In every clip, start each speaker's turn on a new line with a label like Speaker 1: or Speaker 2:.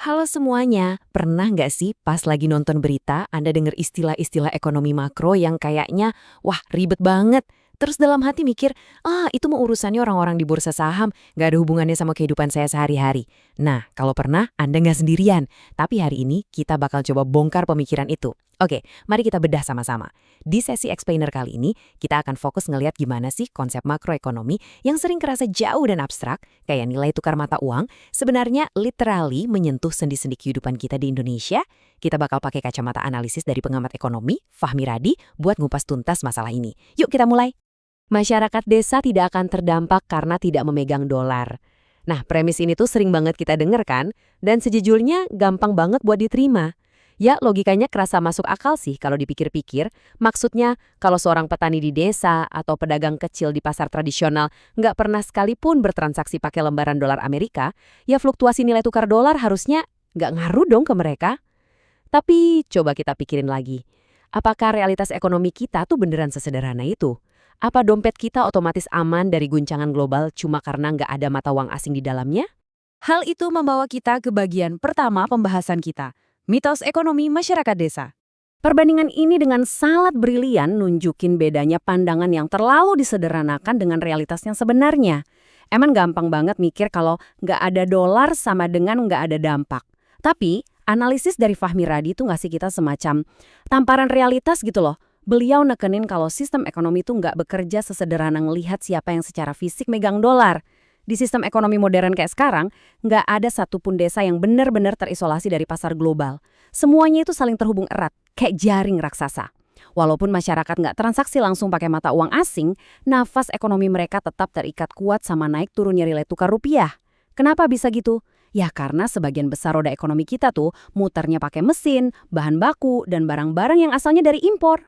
Speaker 1: Halo semuanya, pernah nggak sih pas lagi nonton berita Anda dengar istilah-istilah ekonomi makro yang kayaknya, wah ribet banget. Terus dalam hati mikir, itu mau urusannya orang-orang di bursa saham, nggak ada hubungannya sama kehidupan saya sehari-hari. Nah, kalau pernah, Anda nggak sendirian. Tapi hari ini kita bakal coba bongkar pemikiran itu. Oke, mari kita bedah sama-sama. Di sesi explainer kali ini, kita akan fokus ngelihat gimana sih konsep makroekonomi yang sering kerasa jauh dan abstrak, kayak nilai tukar mata uang, sebenarnya literally menyentuh sendi-sendi kehidupan kita di Indonesia. Kita bakal pakai kacamata analisis dari pengamat ekonomi, Fahmi Radi, buat ngupas tuntas masalah ini. Yuk kita mulai. Masyarakat desa tidak akan terdampak karena tidak memegang dolar. Nah, premis ini tuh sering banget kita dengar kan? Dan sejujurnya gampang banget buat diterima. Ya, logikanya kerasa masuk akal sih kalau dipikir-pikir. Maksudnya, kalau seorang petani di desa atau pedagang kecil di pasar tradisional nggak pernah sekalipun bertransaksi pakai lembaran dolar Amerika, ya fluktuasi nilai tukar dolar harusnya nggak ngaruh dong ke mereka. Tapi coba kita pikirin lagi. Apakah realitas ekonomi kita tuh beneran sesederhana itu? Apa dompet kita otomatis aman dari guncangan global cuma karena nggak ada mata uang asing di dalamnya? Hal itu membawa kita ke bagian pertama pembahasan kita, mitos ekonomi masyarakat desa. Perbandingan ini dengan sangat brilian nunjukin bedanya pandangan yang terlalu disederhanakan dengan realitas yang sebenarnya. Emang gampang banget mikir kalau nggak ada dolar sama dengan nggak ada dampak. Tapi, analisis dari Fahmi Radi itu ngasih kita semacam tamparan realitas gitu loh. Beliau nekenin kalau sistem ekonomi itu nggak bekerja sesederhana ngelihat siapa yang secara fisik megang dolar. Di sistem ekonomi modern kayak sekarang, nggak ada satupun desa yang benar-benar terisolasi dari pasar global. Semuanya itu saling terhubung erat, kayak jaring raksasa. Walaupun masyarakat nggak transaksi langsung pakai mata uang asing, nafas ekonomi mereka tetap terikat kuat sama naik turunnya nilai tukar rupiah. Kenapa bisa gitu? Ya karena sebagian besar roda ekonomi kita tuh muternya pakai mesin, bahan baku, dan barang-barang yang asalnya dari impor.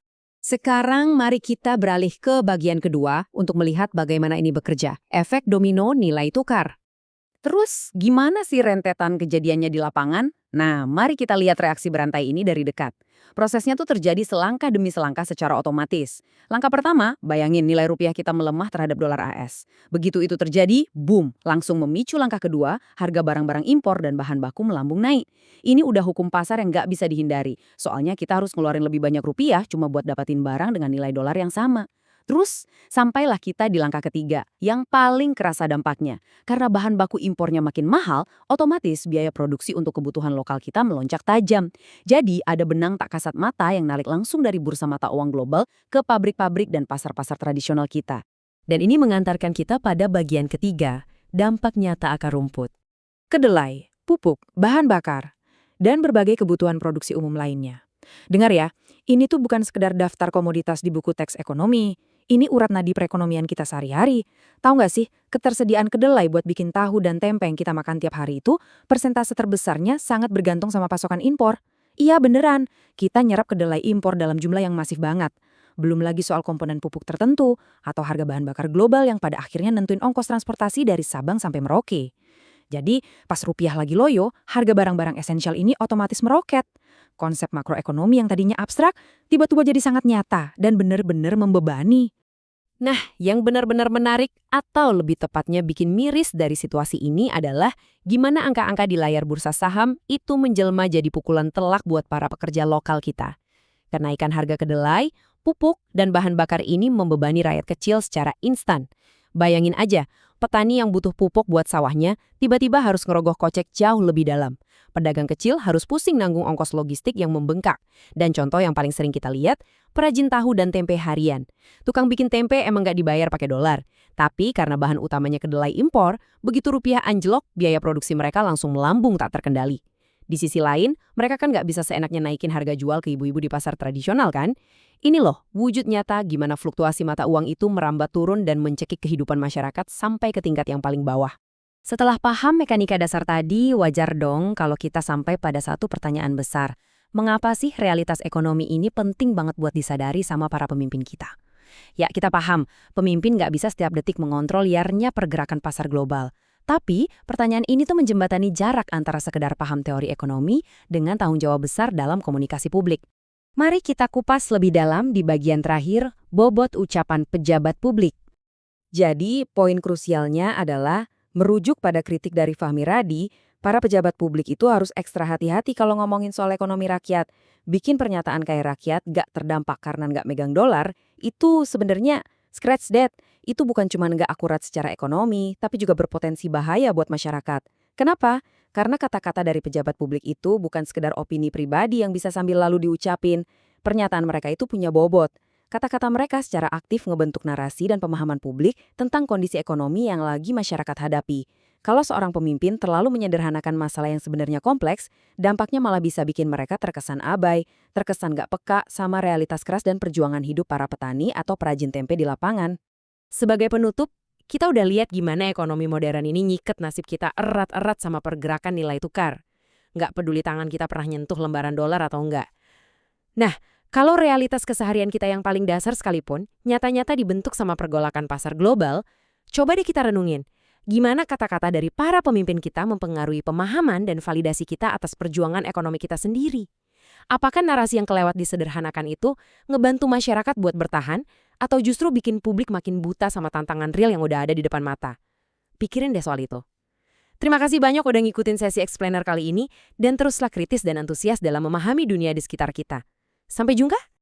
Speaker 1: Sekarang mari kita beralih ke bagian kedua untuk melihat bagaimana ini bekerja, efek domino nilai tukar. Terus gimana sih rentetan kejadiannya di lapangan? Nah, mari kita lihat reaksi berantai ini dari dekat. Prosesnya tuh terjadi selangkah demi selangkah secara otomatis. Langkah pertama, bayangin nilai rupiah kita melemah terhadap dolar AS. Begitu itu terjadi, boom, langsung memicu langkah kedua, harga barang-barang impor dan bahan baku melambung naik. Ini udah hukum pasar yang nggak bisa dihindari. Soalnya kita harus ngeluarin lebih banyak rupiah cuma buat dapatin barang dengan nilai dolar yang sama. Terus, sampailah kita di langkah ketiga, yang paling kerasa dampaknya. Karena bahan baku impornya makin mahal, otomatis biaya produksi untuk kebutuhan lokal kita melonjak tajam. Jadi, ada benang tak kasat mata yang narik langsung dari bursa mata uang global ke pabrik-pabrik dan pasar-pasar tradisional kita. Dan ini mengantarkan kita pada bagian ketiga, dampak nyata akar rumput. Kedelai, pupuk, bahan bakar, dan berbagai kebutuhan produksi umum lainnya. Dengar ya, ini tuh bukan sekedar daftar komoditas di buku teks ekonomi. Ini urat nadi perekonomian kita sehari-hari. Tahu nggak sih, ketersediaan kedelai buat bikin tahu dan tempe yang kita makan tiap hari itu, persentase terbesarnya sangat bergantung sama pasokan impor. Iya beneran, kita nyerap kedelai impor dalam jumlah yang masif banget. Belum lagi soal komponen pupuk tertentu, atau harga bahan bakar global yang pada akhirnya nentuin ongkos transportasi dari Sabang sampai Merauke. Jadi, pas rupiah lagi loyo, harga barang-barang esensial ini otomatis meroket. Konsep makroekonomi yang tadinya abstrak, tiba-tiba jadi sangat nyata dan benar-benar membebani. Nah, yang benar-benar menarik atau lebih tepatnya bikin miris dari situasi ini adalah gimana angka-angka di layar bursa saham itu menjelma jadi pukulan telak buat para pekerja lokal kita. Kenaikan harga kedelai, pupuk, dan bahan bakar ini membebani rakyat kecil secara instan. Bayangin aja, petani yang butuh pupuk buat sawahnya tiba-tiba harus ngerogoh kocek jauh lebih dalam. Pedagang kecil harus pusing nanggung ongkos logistik yang membengkak. Dan contoh yang paling sering kita lihat, perajin tahu dan tempe harian. Tukang bikin tempe emang nggak dibayar pakai dolar. Tapi karena bahan utamanya kedelai impor, begitu rupiah anjlok, biaya produksi mereka langsung melambung tak terkendali. Di sisi lain, mereka kan nggak bisa seenaknya naikin harga jual ke ibu-ibu di pasar tradisional kan? Ini loh, wujud nyata gimana fluktuasi mata uang itu merambat turun dan mencekik kehidupan masyarakat sampai ke tingkat yang paling bawah. Setelah paham mekanika dasar tadi, wajar dong kalau kita sampai pada satu pertanyaan besar. Mengapa sih realitas ekonomi ini penting banget buat disadari sama para pemimpin kita? Ya, kita paham, pemimpin nggak bisa setiap detik mengontrol liarnya pergerakan pasar global. Tapi, pertanyaan ini tuh menjembatani jarak antara sekedar paham teori ekonomi dengan tanggung jawab besar dalam komunikasi publik. Mari kita kupas lebih dalam di bagian terakhir, bobot ucapan pejabat publik. Jadi, poin krusialnya adalah merujuk pada kritik dari Fahmi Radi,
Speaker 2: Para pejabat publik itu harus ekstra hati-hati kalau ngomongin soal ekonomi rakyat. Bikin pernyataan kayak rakyat gak terdampak karena gak megang dolar, itu sebenarnya scratch that. Itu bukan cuma gak akurat secara ekonomi, tapi juga berpotensi bahaya buat masyarakat. Kenapa? Karena kata-kata dari pejabat publik itu bukan sekedar opini pribadi yang bisa sambil lalu diucapin. Pernyataan mereka itu punya bobot. Kata-kata mereka secara aktif ngebentuk narasi dan pemahaman publik tentang kondisi ekonomi yang lagi masyarakat hadapi. Kalau seorang pemimpin terlalu menyederhanakan masalah yang sebenarnya kompleks, dampaknya malah bisa bikin mereka terkesan abai, terkesan gak peka sama realitas keras dan perjuangan hidup para petani atau perajin tempe di lapangan.
Speaker 1: Sebagai penutup, kita udah lihat gimana ekonomi modern ini nyiket nasib kita erat-erat sama pergerakan nilai tukar. Nggak peduli tangan kita pernah nyentuh lembaran dolar atau enggak. Nah, kalau realitas keseharian kita yang paling dasar sekalipun, nyata-nyata dibentuk sama pergolakan pasar global, coba deh kita renungin. Gimana kata-kata dari para pemimpin kita mempengaruhi pemahaman dan validasi kita atas perjuangan ekonomi kita sendiri? Apakah narasi yang kelewat disederhanakan itu ngebantu masyarakat buat bertahan, atau justru bikin publik makin buta sama tantangan real yang udah ada di depan mata? Pikirin deh soal itu. Terima kasih banyak udah ngikutin sesi explainer kali ini, dan teruslah kritis dan antusias dalam memahami dunia di sekitar kita. Sampai jumpa!